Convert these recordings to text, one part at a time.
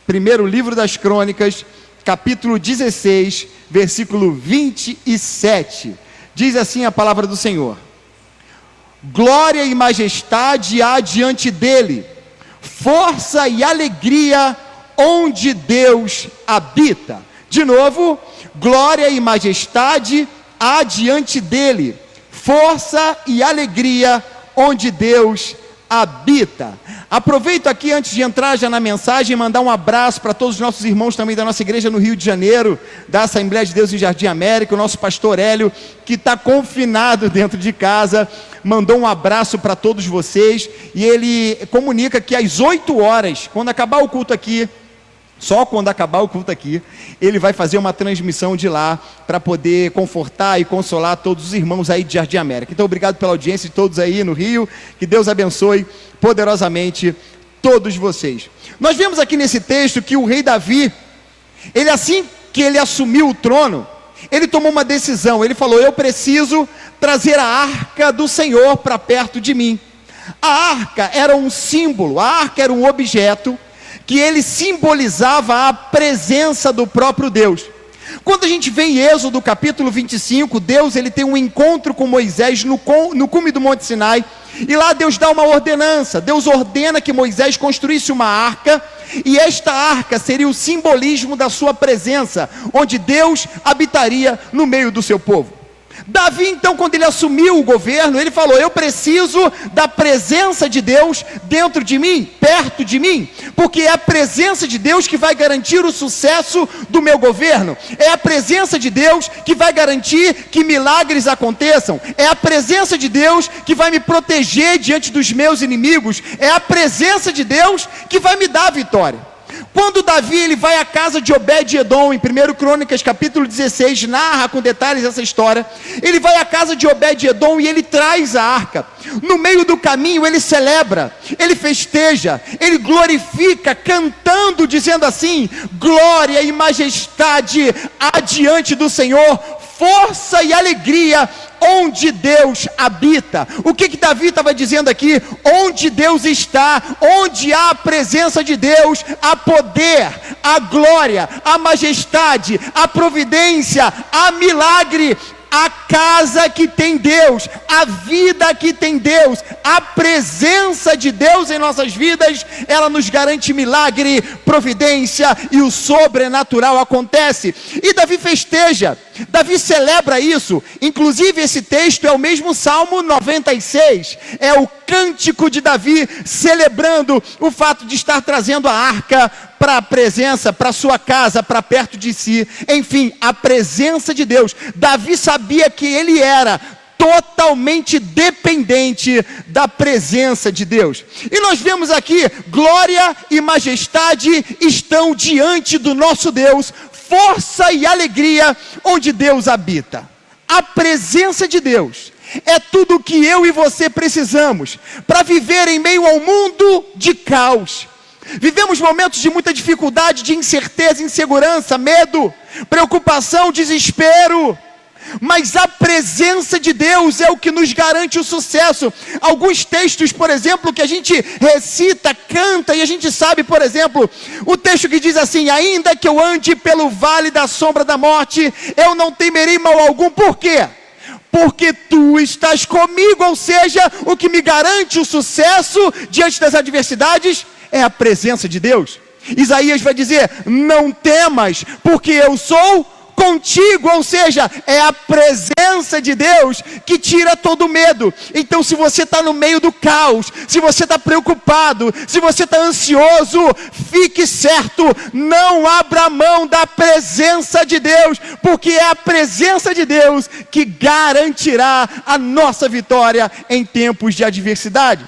Primeiro livro das Crônicas, capítulo 16, versículo 27. Diz assim a palavra do Senhor: glória e majestade há diante dele, força e alegria onde Deus habita. De novo, glória e majestade há diante dele, força e alegria onde Deus habita. Aproveito aqui, antes de entrar já na mensagem, mandar um abraço para todos os nossos irmãos também da nossa igreja no Rio de Janeiro, da Assembleia de Deus em Jardim América. O nosso pastor Hélio, que está confinado dentro de casa, mandou um abraço para todos vocês, e ele comunica que às 8 horas, quando acabar o culto aqui, só quando acabar o culto aqui, ele vai fazer uma transmissão de lá, para poder confortar e consolar todos os irmãos aí de Jardim América. Então, obrigado pela audiência de todos aí no Rio, que Deus abençoe poderosamente todos vocês. Nós vemos aqui nesse texto que o rei Davi, ele, assim que ele assumiu o trono, ele tomou uma decisão. Ele falou: eu preciso trazer a arca do Senhor para perto de mim. A arca era um símbolo, a arca era um objeto que ele simbolizava a presença do próprio Deus. Quando a gente vê em Êxodo capítulo 25, Deus ele tem um encontro com Moisés no cume do Monte Sinai, e lá Deus dá uma ordenança. Deus ordena que Moisés construísse uma arca, e esta arca seria o simbolismo da sua presença, onde Deus habitaria no meio do seu povo. Davi, então, quando ele assumiu o governo, ele falou: eu preciso da presença de Deus dentro de mim, perto de mim, porque é a presença de Deus que vai garantir o sucesso do meu governo, é a presença de Deus que vai garantir que milagres aconteçam, é a presença de Deus que vai me proteger diante dos meus inimigos, é a presença de Deus que vai me dar a vitória. Quando Davi ele vai à casa de Obed-Edom, em 1 Crônicas capítulo 16, narra com detalhes essa história. Ele vai à casa de Obed-Edom e ele traz a arca. No meio do caminho ele celebra, ele festeja, ele glorifica, cantando, dizendo assim: glória e majestade há diante do Senhor, força e alegria onde Deus habita. O que Davi estava dizendo aqui? Onde Deus está, onde há a presença de Deus, há poder, há glória, há majestade, há providência, há milagre. A casa que tem Deus, a vida que tem Deus, a presença de Deus em nossas vidas, ela nos garante milagre, providência, e o sobrenatural acontece. E Davi festeja, Davi celebra isso. Inclusive esse texto é o mesmo Salmo 96, é o cântico de Davi celebrando o fato de estar trazendo a arca para a presença, para a sua casa, para perto de si. Enfim, a presença de Deus. Davi sabia que ele era totalmente dependente da presença de Deus. E nós vemos aqui: glória e majestade estão diante do nosso Deus, força e alegria onde Deus habita. A presença de Deus é tudo o que eu e você precisamos para viver em meio ao mundo de caos. Vivemos momentos de muita dificuldade, de incerteza, insegurança, medo, preocupação, desespero. Mas a presença de Deus é o que nos garante o sucesso. Alguns textos, por exemplo, que a gente recita, canta, e a gente sabe, por exemplo, o texto que diz assim: ainda que eu ande pelo vale da sombra da morte, eu não temerei mal algum. Por quê? Porque tu estás comigo. Ou seja, o que me garante o sucesso diante das adversidades é a presença de Deus. Isaías vai dizer: não temas, porque eu sou contigo. Ou seja, é a presença de Deus que tira todo medo. Então, se você está no meio do caos, se você está preocupado, se você está ansioso, fique certo, não abra mão da presença de Deus, porque é a presença de Deus que garantirá a nossa vitória em tempos de adversidade.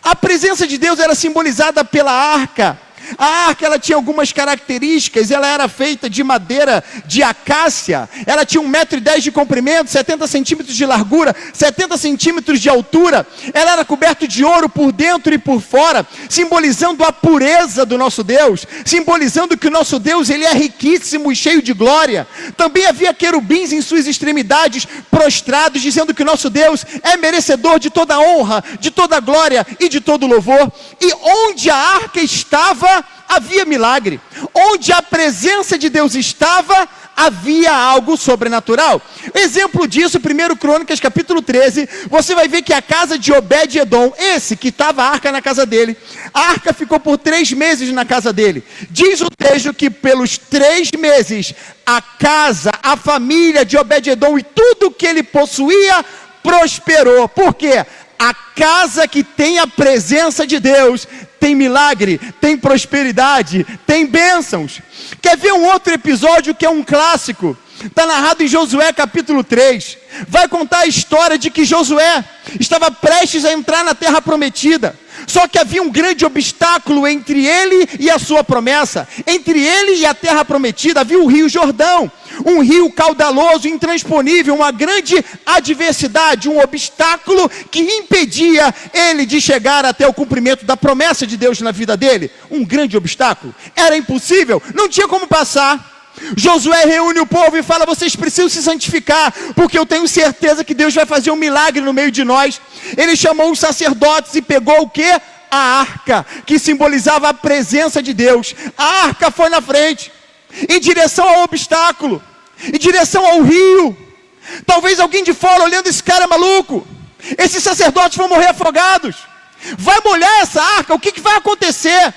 A presença de Deus era simbolizada pela arca. A arca, ela tinha algumas características. Ela era feita de madeira de acácia. Ela tinha 1,10 m de comprimento, 70 centímetros de largura, 70 centímetros de altura. Ela era coberta de ouro por dentro e por fora, simbolizando a pureza do nosso Deus, simbolizando que o nosso Deus ele é riquíssimo e cheio de glória. Também havia querubins em suas extremidades, prostrados, dizendo que o nosso Deus é merecedor de toda honra, de toda glória e de todo louvor. E onde a arca estava, havia milagre. Onde a presença de Deus estava, havia algo sobrenatural. Exemplo disso, 1 Crônicas capítulo 13, você vai ver que a casa de Obed-Edom, esse que estava a arca na casa dele, a arca ficou por 3 meses na casa dele. Diz o texto que pelos 3 meses, a casa, a família de Obed-Edom e tudo que ele possuía, prosperou. Por quê? A casa que tem a presença de Deus, tem milagre, tem prosperidade, tem bênçãos. Quer ver um outro episódio que é um clássico? Está narrado em Josué capítulo 3. Vai contar a história de que Josué estava prestes a entrar na terra prometida. Só que havia um grande obstáculo entre ele e a sua promessa. Entre ele e a terra prometida havia o rio Jordão. Um rio caudaloso, intransponível, uma grande adversidade, um obstáculo que impedia ele de chegar até o cumprimento da promessa de Deus na vida dele. Um grande obstáculo. Era impossível, não tinha como passar. Josué reúne o povo e fala: vocês precisam se santificar, porque eu tenho certeza que Deus vai fazer um milagre no meio de nós. Ele chamou os sacerdotes e pegou o quê? A arca, que simbolizava a presença de Deus. A arca foi na frente, em direção ao obstáculo, em direção ao rio. Talvez alguém de fora olhando: esse cara é maluco, esses sacerdotes vão morrer afogados, vai molhar essa arca, o que vai acontecer?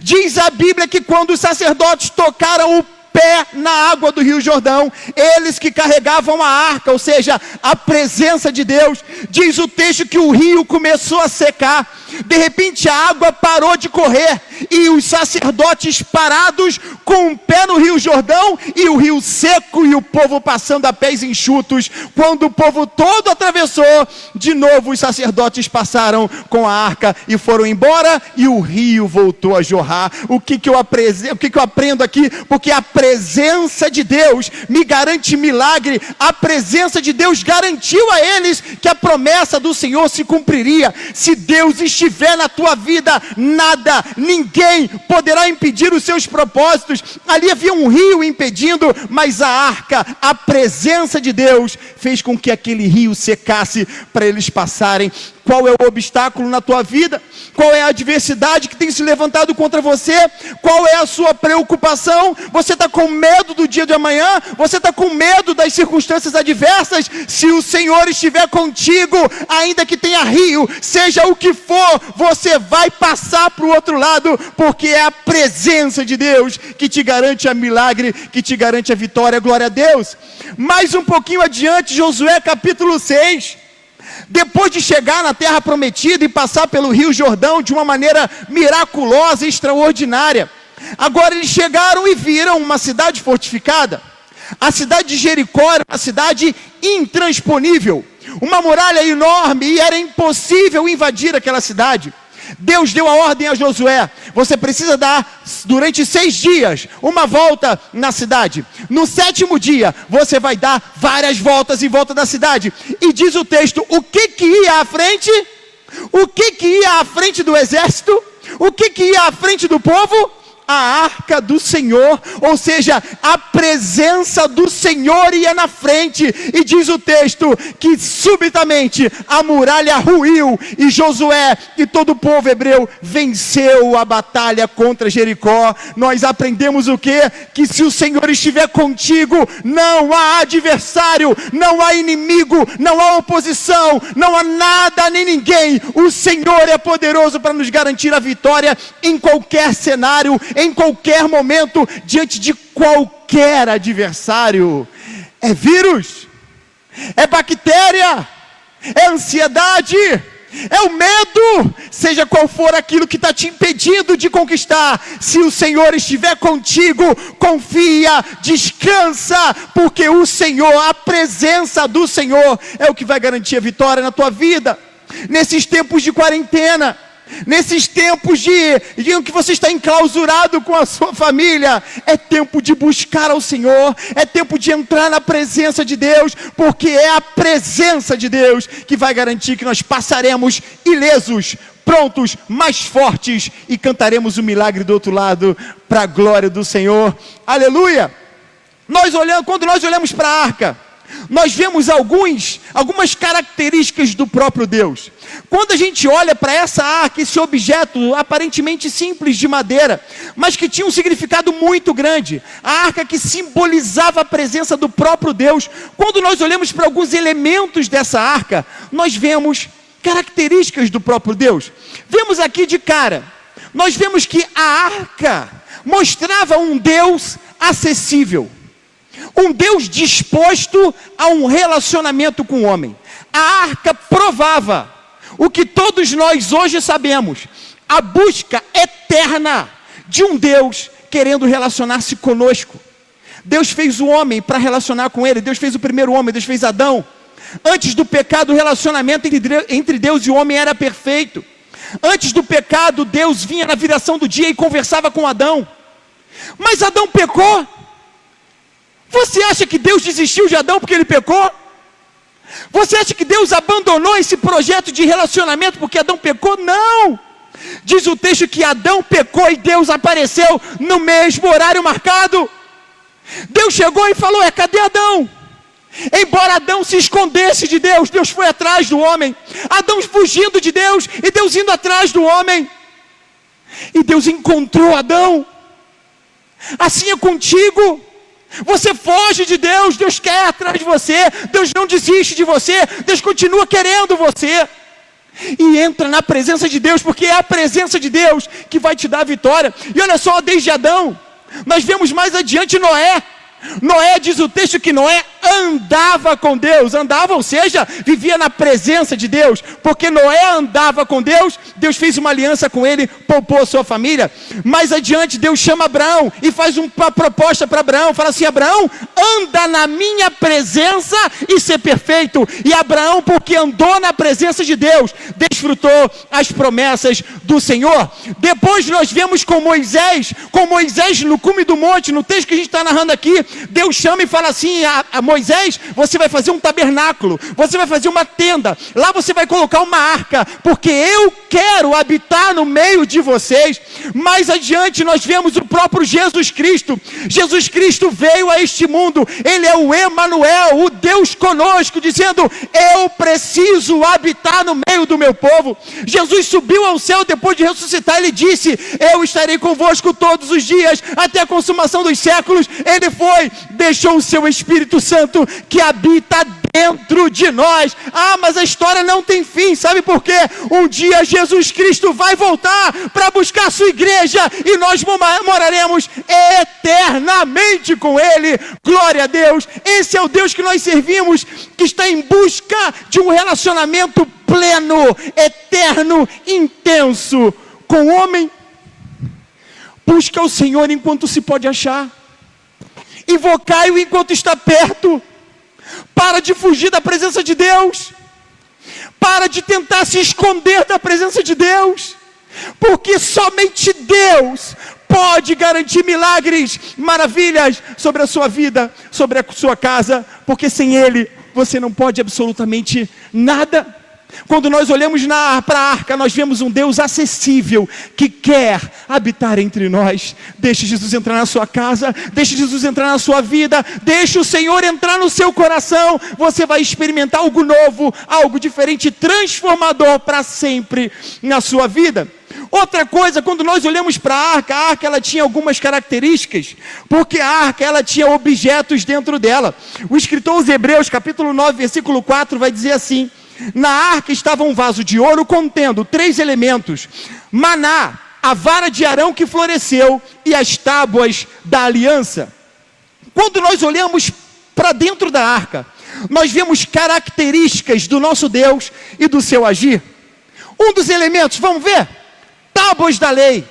Diz a Bíblia que quando os sacerdotes tocaram o pé na água do rio Jordão, eles que carregavam a arca, ou seja, a presença de Deus, diz o texto que o rio começou a secar. De repente a água parou de correr, e os sacerdotes parados com o pé no rio Jordão, e o rio seco, e o povo passando a pés enxutos. Quando o povo todo atravessou, de novo os sacerdotes passaram com a arca e foram embora, e o rio voltou a jorrar. O que eu aprendo aqui? Porque a presença de Deus me garante milagre. A presença de Deus garantiu a eles que a promessa do Senhor se cumpriria. Se Deus estiver na tua vida, nada, ninguém poderá impedir os seus propósitos. Ali havia um rio impedindo, mas a arca, a presença de Deus, fez com que aquele rio secasse para eles passarem. Qual é o obstáculo na tua vida? Qual é a adversidade que tem se levantado contra você? Qual é a sua preocupação? Você está com medo do dia de amanhã? Você está com medo das circunstâncias adversas? Se o Senhor estiver contigo, ainda que tenha rio, seja o que for, você vai passar para o outro lado, porque é a presença de Deus que te garante a milagre, que te garante a vitória. Glória a Deus. Mais um pouquinho adiante, Josué capítulo 6. Depois de chegar na terra prometida e passar pelo rio Jordão de uma maneira miraculosa e extraordinária, agora eles chegaram e viram uma cidade fortificada. A cidade de Jericó era uma cidade intransponível, uma muralha enorme, e era impossível invadir aquela cidade. Deus deu a ordem a Josué: você precisa dar durante 6 dias uma volta na cidade. No 7º dia você vai dar várias voltas em volta da cidade. E diz o texto, o que ia à frente? O que ia à frente do exército? O que ia à frente do povo? A arca do Senhor, ou seja, a presença do Senhor ia na frente. E diz o texto que subitamente a muralha ruiu, e Josué e todo o povo hebreu venceu a batalha contra Jericó. Nós aprendemos o quê? Que se o Senhor estiver contigo, não há adversário, não há inimigo, não há oposição, não há nada nem ninguém. O Senhor é poderoso para nos garantir a vitória em qualquer cenário, em qualquer momento, diante de qualquer adversário. É vírus, é bactéria, é ansiedade, é o medo, seja qual for aquilo que está te impedindo de conquistar. Se o Senhor estiver contigo, confia, descansa, porque o Senhor, a presença do Senhor é o que vai garantir a vitória na tua vida. Nesses tempos de quarentena, nesses tempos de que você está enclausurado com a sua família, é tempo de buscar ao Senhor, é tempo de entrar na presença de Deus, porque é a presença de Deus que vai garantir que nós passaremos ilesos, prontos, mais fortes, e cantaremos o milagre do outro lado, para a glória do Senhor. Aleluia! Quando nós olhamos para a arca, nós vemos algumas características do próprio Deus. Quando a gente olha para essa arca, esse objeto aparentemente simples de madeira, mas que tinha um significado muito grande, a arca que simbolizava a presença do próprio Deus, quando nós olhamos para alguns elementos dessa arca, nós vemos características do próprio Deus. Vemos aqui de cara, nós vemos que a arca mostrava um Deus acessível, um Deus disposto a um relacionamento com o homem. A arca provava o que todos nós hoje sabemos, a busca eterna de um Deus querendo relacionar-se conosco. Deus fez o homem para relacionar com ele, Deus fez o primeiro homem, Deus fez Adão. Antes do pecado, o relacionamento entre Deus e o homem era perfeito. Antes do pecado, Deus vinha na viração do dia e conversava com Adão. Mas Adão pecou. Você acha que Deus desistiu de Adão porque ele pecou? Você acha que Deus abandonou esse projeto de relacionamento porque Adão pecou? Não! Diz o texto que Adão pecou e Deus apareceu no mesmo horário marcado. Deus chegou e falou: cadê Adão? Embora Adão se escondesse de Deus, Deus foi atrás do homem. Adão fugindo de Deus e Deus indo atrás do homem. E Deus encontrou Adão. Assim é contigo. Você foge de Deus, Deus quer atrás de você, Deus não desiste de você, Deus continua querendo você. E entra na presença de Deus, porque é a presença de Deus que vai te dar a vitória. E olha só, desde Adão, nós vemos mais adiante Noé. Noé, diz o texto que Noé andava com Deus, ou seja, vivia na presença de Deus, porque Noé andava com Deus, Deus fez uma aliança com ele, poupou a sua família. Mais adiante Deus chama Abraão e faz uma proposta para Abraão, fala assim: Abraão, anda na minha presença e ser perfeito. E Abraão, porque andou na presença de Deus, desfrutou as promessas do Senhor. Depois nós vemos com Moisés no cume do monte, no texto que a gente está narrando aqui, Deus chama e fala assim a Moisés: você vai fazer um tabernáculo, você vai fazer uma tenda, lá você vai colocar uma arca, porque eu quero habitar no meio de vocês. Mais adiante nós vemos o próprio Jesus Cristo. Jesus Cristo veio a este mundo, ele é o Emanuel, o Deus conosco, dizendo: eu preciso habitar no meio do meu povo. Jesus subiu ao céu depois de ressuscitar, ele disse: eu estarei convosco todos os dias, até a consumação dos séculos. Ele foi, deixou o seu Espírito Santo que habita dentro de nós. Mas a história não tem fim, sabe por quê? Um dia Jesus Cristo vai voltar para buscar a sua igreja e nós moraremos eternamente com ele. Glória a Deus. Esse é o Deus que nós servimos, que está em busca de um relacionamento pleno, eterno, intenso com o homem. Busca o Senhor enquanto se pode achar. Invocai-o enquanto está perto. Para de fugir da presença de Deus. Para de tentar se esconder da presença de Deus. Porque somente Deus pode garantir milagres, maravilhas sobre a sua vida, sobre a sua casa. Porque sem Ele você não pode absolutamente nada. Quando nós olhamos para a arca, nós vemos um Deus acessível, que quer habitar entre nós. Deixe Jesus entrar na sua casa, deixe Jesus entrar na sua vida, deixe o Senhor entrar no seu coração. Você vai experimentar algo novo, algo diferente, transformador para sempre na sua vida. Outra coisa, quando nós olhamos para a arca ela tinha algumas características, porque a arca ela tinha objetos dentro dela. O escritor aos Hebreus, capítulo 9, versículo 4, vai dizer assim: na arca estava um vaso de ouro contendo 3 elementos: maná, a vara de Arão que floresceu e as tábuas da aliança. Quando nós olhamos para dentro da arca, nós vemos características do nosso Deus e do seu agir. Um dos elementos, vamos ver? Tábuas da lei.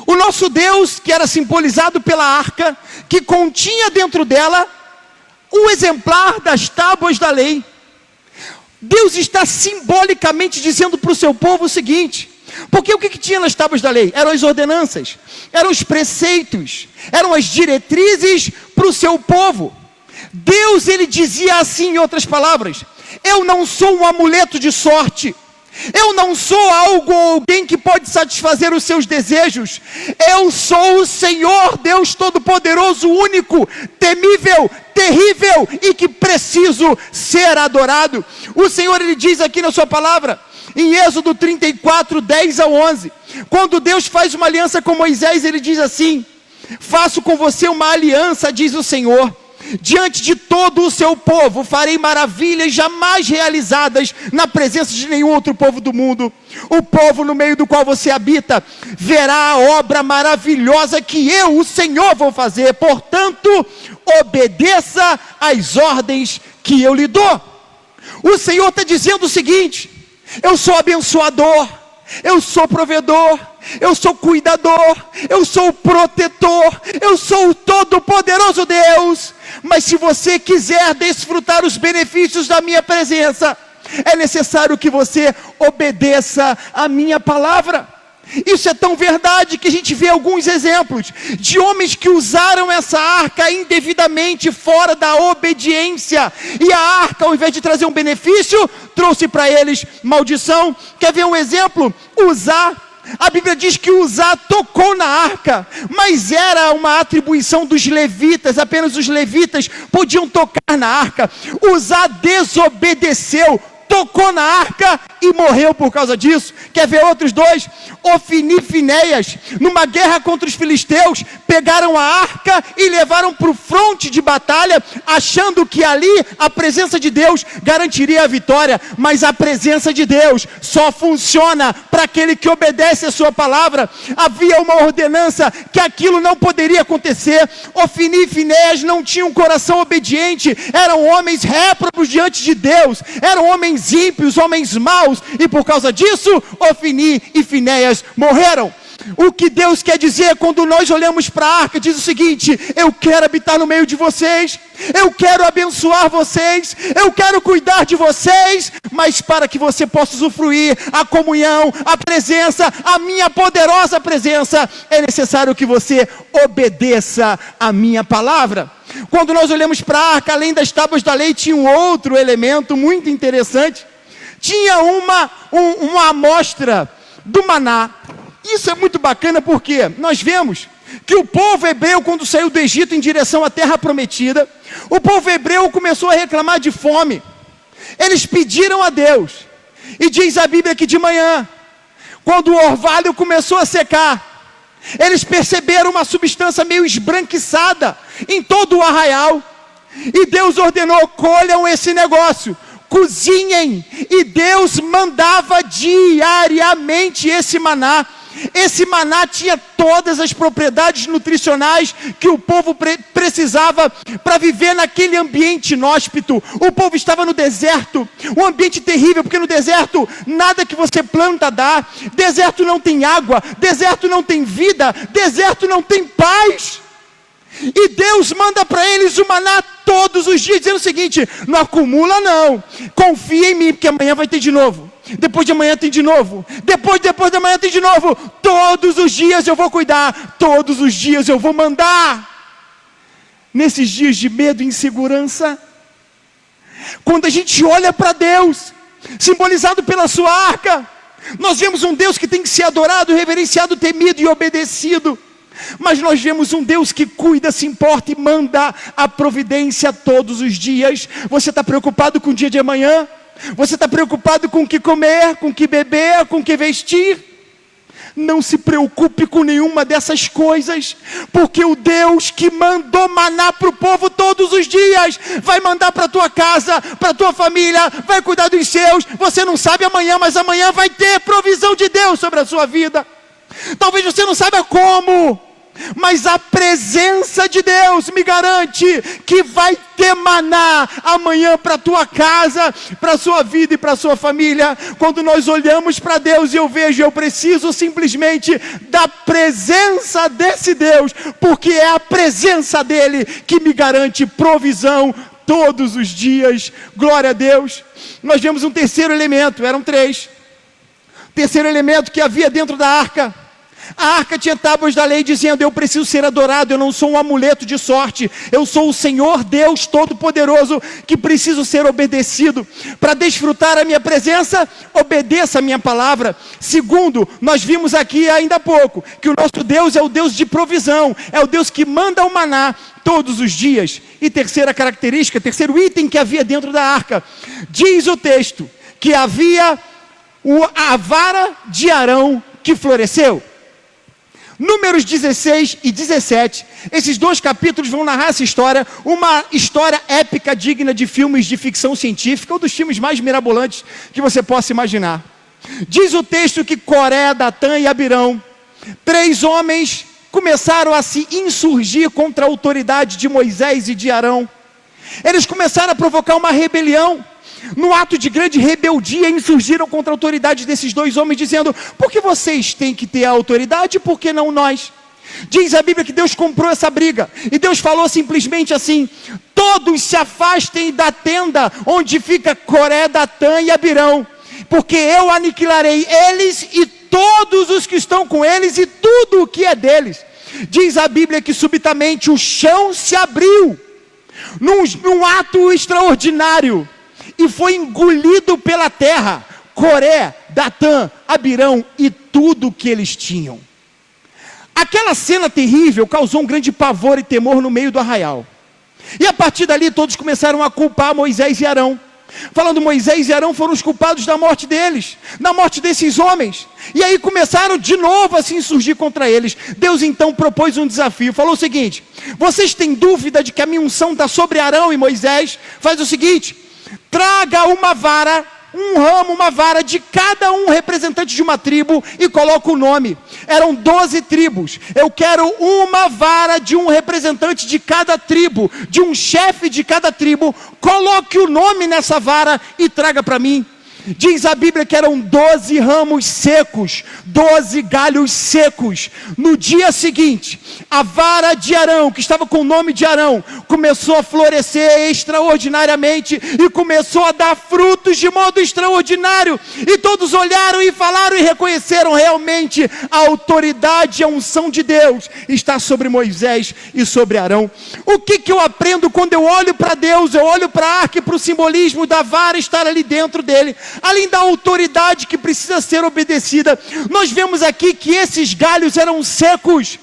O nosso Deus, que era simbolizado pela arca, que continha dentro dela um exemplar das tábuas da lei. Deus está simbolicamente dizendo para o seu povo o seguinte: porque o que tinha nas tábuas da lei? Eram as ordenanças, eram os preceitos, eram as diretrizes para o seu povo. Deus, ele dizia assim, em outras palavras: eu não sou um amuleto de sorte, Eu não sou algo ou alguém que pode satisfazer os seus desejos. Eu sou o Senhor, Deus Todo-Poderoso, único, temível, terrível e que preciso ser adorado. O Senhor, Ele diz aqui na sua palavra, em Êxodo 34, 10 a 11, quando Deus faz uma aliança com Moisés, Ele diz assim: faço com você uma aliança, diz o Senhor, diante de todo o seu povo, farei maravilhas jamais realizadas na presença de nenhum outro povo do mundo. O povo no meio do qual você habita verá a obra maravilhosa que eu, o Senhor, vou fazer. Portanto, obedeça às ordens que eu lhe dou. O Senhor está dizendo o seguinte: eu sou abençoador, eu sou provedor, eu sou cuidador, eu sou protetor, eu sou o todo-poderoso Deus. Mas se você quiser desfrutar os benefícios da minha presença, é necessário que você obedeça a minha palavra. Isso é tão verdade que a gente vê alguns exemplos de homens que usaram essa arca indevidamente, fora da obediência, e a arca, ao invés de trazer um benefício, trouxe para eles maldição. Quer ver um exemplo? Uzá. A Bíblia diz que Uzá tocou na arca, mas era uma atribuição dos levitas, apenas os levitas podiam tocar na arca. Uzá desobedeceu, tocou na arca e morreu por causa disso. Quer ver outros dois? Ofni e Finéias, numa guerra contra os filisteus, pegaram a arca e levaram para o fronte de batalha, achando que ali a presença de Deus garantiria a vitória. Mas a presença de Deus só funciona para aquele que obedece a sua palavra. Havia uma ordenança que aquilo não poderia acontecer. Ofni e Finéias não tinham um coração obediente, eram homens réprobos diante de Deus, eram homens ímpios, homens maus, e por causa disso, Ofni e Finéias morreram. O que Deus quer dizer quando nós olhamos para a arca, diz o seguinte: eu quero habitar no meio de vocês, eu quero abençoar vocês, eu quero cuidar de vocês, mas para que você possa usufruir a comunhão, a presença, a minha poderosa presença, é necessário que você obedeça a minha palavra. Quando nós olhamos para a arca, além das tábuas da lei, tinha um outro elemento muito interessante. Tinha uma amostra do maná. Isso é muito bacana porque nós vemos que o povo hebreu, quando saiu do Egito em direção à terra prometida, o povo hebreu começou a reclamar de fome. Eles pediram a Deus, e diz a Bíblia que de manhã, quando o orvalho começou a secar, eles perceberam uma substância meio esbranquiçada em todo o arraial, e Deus ordenou: colham esse negócio, cozinhem. E Deus mandava diariamente esse maná. Esse maná tinha todas as propriedades nutricionais que o povo precisava para viver naquele ambiente inóspito. O povo estava no deserto, um ambiente terrível, porque no deserto nada que você planta dá. Deserto não tem água, deserto não tem vida, deserto não tem paz. E Deus manda para eles o maná todos os dias, dizendo o seguinte: não acumula não, confia em mim, porque amanhã vai ter de novo, depois de amanhã tem de novo, depois de amanhã tem de novo. Todos os dias eu vou cuidar, todos os dias eu vou mandar. Nesses dias de medo e insegurança, quando a gente olha para Deus, simbolizado pela sua arca, nós vemos um Deus que tem que ser adorado, reverenciado, temido e obedecido. Mas nós vemos um Deus que cuida, se importa e manda a providência todos os dias. Você está preocupado com o dia de amanhã? Você está preocupado com o que comer, com o que beber, com o que vestir? Não se preocupe com nenhuma dessas coisas, porque o Deus que mandou maná para o povo todos os dias, vai mandar para a tua casa, para a tua família, vai cuidar dos seus. Você não sabe amanhã, mas amanhã vai ter provisão de Deus sobre a sua vida. Talvez você não saiba como, mas a presença de Deus me garante que vai ter maná amanhã para a tua casa, para a sua vida e para a sua família. Quando nós olhamos para Deus, eu vejo, eu preciso simplesmente da presença desse Deus, porque é a presença dele que me garante provisão todos os dias. Glória a Deus. Nós vemos um terceiro elemento, eram três. Terceiro elemento que havia dentro da arca: A arca tinha tábuas da lei dizendo: eu preciso ser adorado, eu não sou um amuleto de sorte, eu sou o Senhor Deus Todo-Poderoso, que preciso ser obedecido. Para desfrutar a minha presença, obedeça a minha palavra. Segundo, nós vimos aqui ainda há pouco, que o nosso Deus é o Deus de provisão, é o Deus que manda o maná todos os dias. E terceira característica, terceiro item que havia dentro da arca, diz o texto, que havia a vara de Arão que floresceu. Números 16 e 17, esses dois capítulos vão narrar essa história, uma história épica digna de filmes de ficção científica, um dos filmes mais mirabolantes que você possa imaginar. Diz o texto que Coré, Datã e Abirão, 3 homens, começaram a se insurgir contra a autoridade de Moisés e de Arão. Eles começaram a provocar uma rebelião. No ato de grande rebeldia, insurgiram contra a autoridade desses 2 homens, dizendo: por que vocês têm que ter a autoridade, por que não nós? Diz a Bíblia que Deus comprou essa briga, e Deus falou simplesmente assim: todos se afastem da tenda onde fica Coré, Datã e Abirão, porque eu aniquilarei eles e todos os que estão com eles e tudo o que é deles. Diz a Bíblia que subitamente o chão se abriu, num ato extraordinário, e foi engolido pela terra, Coré, Datã, Abirão e tudo o que eles tinham. Aquela cena terrível causou um grande pavor e temor no meio do arraial. E a partir dali todos começaram a culpar Moisés e Arão, falando: Moisés e Arão foram os culpados da morte deles, da morte desses homens. E aí começaram de novo a se insurgir contra eles. Deus então propôs um desafio, falou o seguinte: vocês têm dúvida de que a minha unção está sobre Arão e Moisés? Faz o seguinte: traga uma vara, um ramo, uma vara de cada um representante de uma tribo e coloca o nome. Eram 12 tribos. Eu quero uma vara de um representante de cada tribo, de um chefe de cada tribo. Coloque o nome nessa vara e traga para mim. Diz a Bíblia que eram 12 ramos secos, 12 galhos secos. No dia seguinte, a vara de Arão, que estava com o nome de Arão, começou a florescer extraordinariamente e começou a dar frutos de modo extraordinário. E todos olharam e falaram e reconheceram: realmente a autoridade e a unção de Deus está sobre Moisés e sobre Arão. O que eu aprendo quando eu olho para Deus? Eu olho para a arca e para o simbolismo da vara estar ali dentro dele. Além da autoridade que precisa ser obedecida, nós vemos aqui que esses galhos eram secos.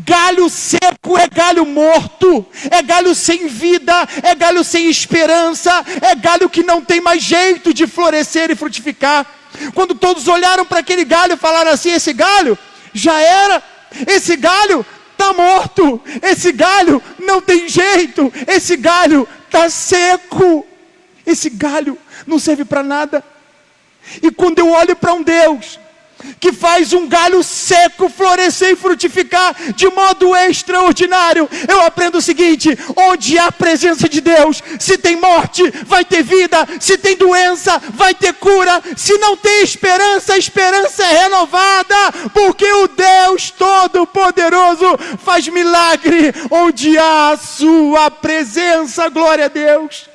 Galho seco é galho morto, é galho sem vida, é galho sem esperança, é galho que não tem mais jeito de florescer e frutificar. Quando todos olharam para aquele galho, falaram assim: esse galho já era, esse galho está morto, esse galho não tem jeito, esse galho está seco, esse galho não serve para nada. E quando eu olho para um Deus que faz um galho seco florescer e frutificar de modo extraordinário, eu aprendo o seguinte: onde há a presença de Deus, se tem morte, vai ter vida, se tem doença, vai ter cura, se não tem esperança, a esperança é renovada, porque o Deus Todo-Poderoso faz milagre onde há a sua presença. Glória a Deus.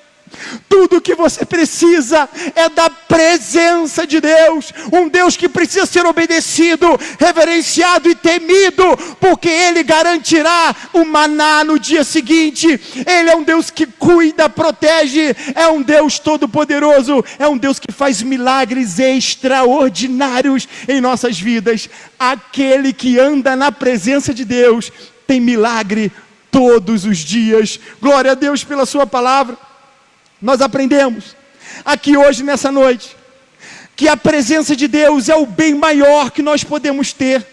Tudo que você precisa é da presença de Deus, um Deus que precisa ser obedecido, reverenciado e temido, porque Ele garantirá o maná no dia seguinte. Ele é um Deus que cuida, protege, é um Deus todo-poderoso, é um Deus que faz milagres extraordinários em nossas vidas. Aquele que anda na presença de Deus tem milagre todos os dias. Glória a Deus pela sua palavra. Nós aprendemos aqui hoje, nessa noite, que a presença de Deus é o bem maior que nós podemos ter.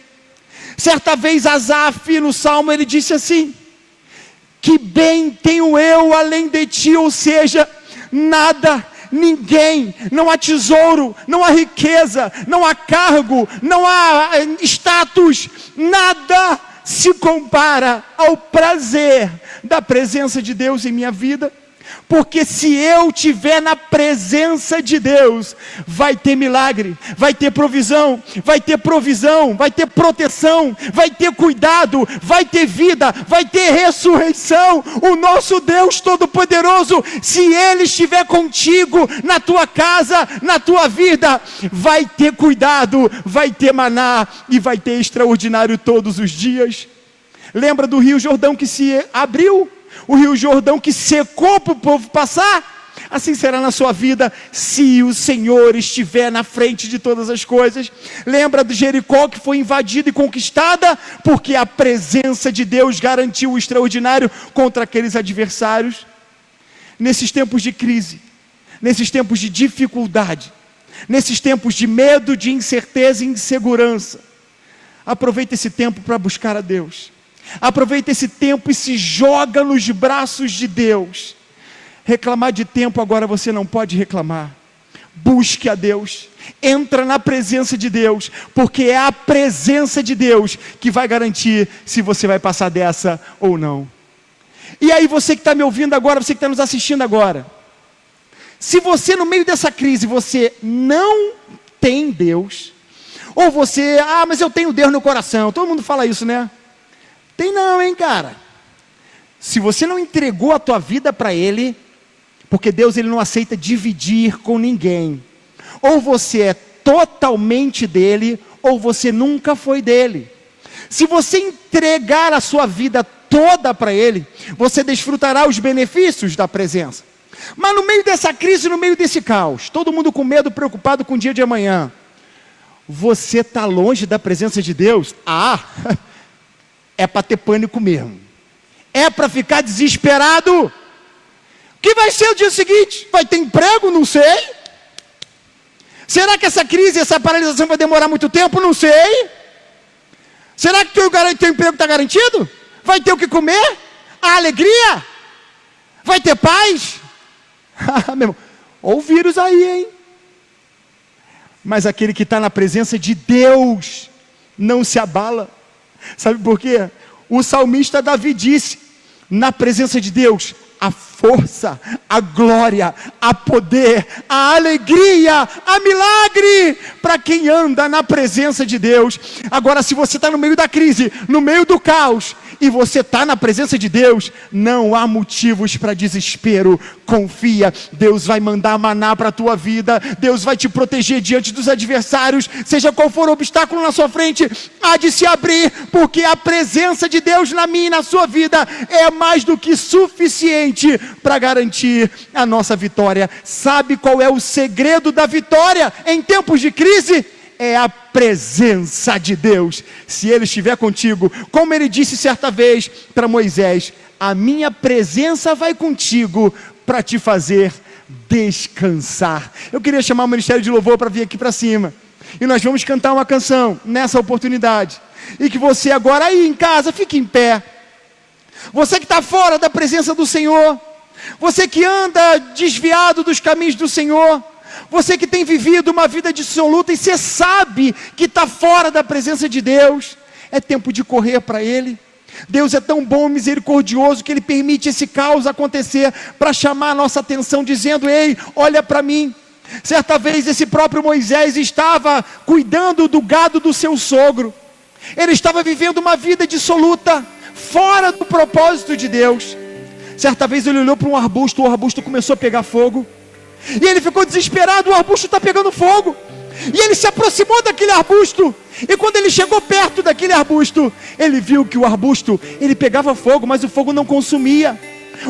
Certa vez Asaf, no Salmo, ele disse assim: que bem tenho eu além de ti, ou seja, nada, ninguém, não há tesouro, não há riqueza, não há cargo, não há status, nada se compara ao prazer da presença de Deus em minha vida. porque se eu estiver na presença de Deus, vai ter milagre, vai ter provisão, vai ter proteção, vai ter cuidado, vai ter vida, vai ter ressurreição. O nosso Deus Todo-Poderoso, se Ele estiver contigo, na tua casa, na tua vida, vai ter cuidado, vai ter maná e vai ter extraordinário todos os dias. Lembra do Rio Jordão que se abriu? O Rio Jordão que secou para o povo passar? Assim será na sua vida, se o Senhor estiver na frente de todas as coisas. Lembra de Jericó que foi invadida e conquistada? Porque a presença de Deus garantiu o extraordinário contra aqueles adversários. Nesses tempos de crise, nesses tempos de dificuldade, nesses tempos de medo, de incerteza e insegurança, aproveita esse tempo para buscar a Deus. Aproveita esse tempo e se joga nos braços de Deus. Reclamar de tempo agora você não pode reclamar. Busque a Deus, entra na presença de Deus, porque é a presença de Deus que vai garantir se você vai passar dessa ou não. E aí você que está me ouvindo agora, você que está nos assistindo agora, se você no meio dessa crise, você não tem Deus, ou você, mas eu tenho Deus no coração, todo mundo fala isso, né? Tem não, hein, cara? Se você não entregou a tua vida para Ele, porque Deus Ele não aceita dividir com ninguém, ou você é totalmente dele, ou você nunca foi dele. Se você entregar a sua vida toda para Ele, você desfrutará os benefícios da presença. Mas no meio dessa crise, no meio desse caos, todo mundo com medo, preocupado com o dia de amanhã, você está longe da presença de Deus? É para ter pânico mesmo. É para ficar desesperado. O que vai ser o dia seguinte? Vai ter emprego? Não sei. Será que essa crise, essa paralisação vai demorar muito tempo? Não sei. Será que teu emprego está garantido? Vai ter o que comer? A alegria? Vai ter paz? Meu irmão, olha o vírus aí, hein? Mas aquele que está na presença de Deus não se abala. Sabe por quê? O salmista Davi disse: na presença de Deus, a força, a glória, a poder, a alegria, a milagre, para quem anda na presença de Deus. Agora, se você está no meio da crise, no meio do caos, e você está na presença de Deus, não há motivos para desespero. Confia, Deus vai mandar maná para a tua vida, Deus vai te proteger diante dos adversários, seja qual for o obstáculo na sua frente, há de se abrir, porque a presença de Deus na minha e na sua vida é mais do que suficiente para garantir a nossa vitória. Sabe qual é o segredo da vitória em tempos de crise? É a presença de Deus. Se Ele estiver contigo, como Ele disse certa vez para Moisés: a minha presença vai contigo para te fazer descansar. Eu queria chamar o Ministério de Louvor para vir aqui para cima, e nós vamos cantar uma canção nessa oportunidade, e que você agora aí em casa fique em pé. Você que está fora da presença do Senhor, você que anda desviado dos caminhos do Senhor, você que tem vivido uma vida dissoluta e você sabe que está fora da presença de Deus, é tempo de correr para Ele. Deus é tão bom e misericordioso que Ele permite esse caos acontecer para chamar a nossa atenção, dizendo: ei, olha para mim. Certa vez esse próprio Moisés estava cuidando do gado do seu sogro. Ele estava vivendo uma vida dissoluta, fora do propósito de Deus. Certa vez ele olhou para um arbusto, o arbusto começou a pegar fogo, e ele ficou desesperado: o arbusto está pegando fogo. E ele se aproximou daquele arbusto, e quando ele chegou perto daquele arbusto, ele viu que o arbusto, ele pegava fogo, mas o fogo não consumia.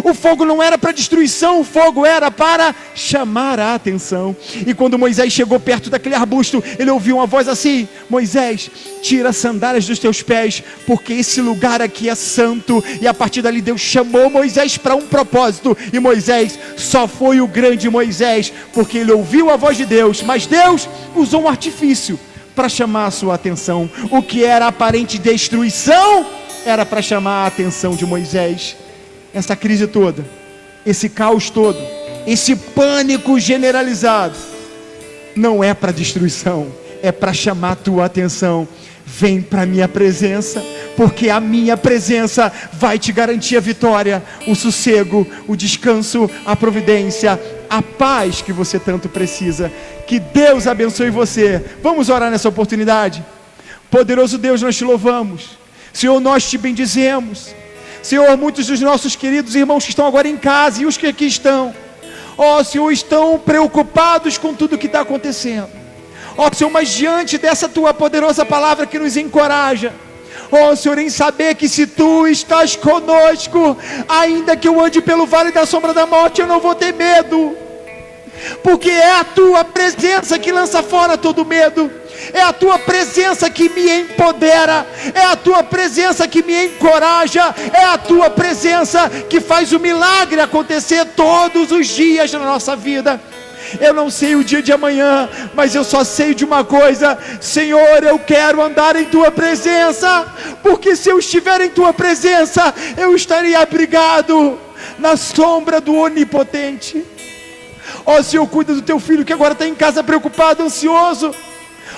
O fogo não era para destruição, o fogo era para chamar a atenção. E quando Moisés chegou perto daquele arbusto, ele ouviu uma voz assim: Moisés, tira as sandálias dos teus pés, porque esse lugar aqui é santo. E a partir dali Deus chamou Moisés para um propósito, e Moisés só foi o grande Moisés porque ele ouviu a voz de Deus. Mas Deus usou um artifício para chamar a sua atenção. O que era aparente destruição era para chamar a atenção de Moisés. Essa crise toda, esse caos todo, esse pânico generalizado, não é para destruição, é para chamar a tua atenção. Vem para a minha presença, porque a minha presença vai te garantir a vitória, o sossego, o descanso, a providência, a paz que você tanto precisa. Que Deus abençoe você. Vamos orar nessa oportunidade. Poderoso Deus, nós te louvamos. Senhor, nós te bendizemos. Senhor, muitos dos nossos queridos irmãos que estão agora em casa e os que aqui estão, ó Senhor, estão preocupados com tudo que está acontecendo. Ó Senhor, mas diante dessa tua poderosa palavra que nos encoraja, ó Senhor, em saber que se tu estás conosco, ainda que eu ande pelo vale da sombra da morte, eu não vou ter medo, porque é a tua presença que lança fora todo medo, é a tua presença que me empodera, é a tua presença que me encoraja, é a tua presença que faz o milagre acontecer todos os dias na nossa vida. Eu não sei o dia de amanhã, mas eu só sei de uma coisa: Senhor, eu quero andar em tua presença, porque se eu estiver em tua presença, eu estarei abrigado na sombra do Onipotente. Ó Senhor, cuida do teu filho que agora está em casa preocupado, ansioso.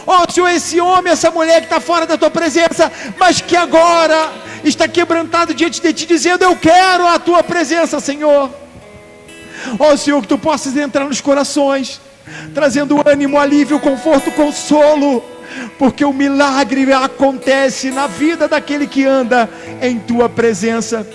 Ó Senhor, esse homem, essa mulher que está fora da tua presença, mas que agora está quebrantado diante de ti, dizendo: eu quero a tua presença, Senhor. Ó Senhor, que tu possas entrar nos corações, trazendo ânimo, alívio, conforto, consolo, porque o milagre acontece na vida daquele que anda em tua presença.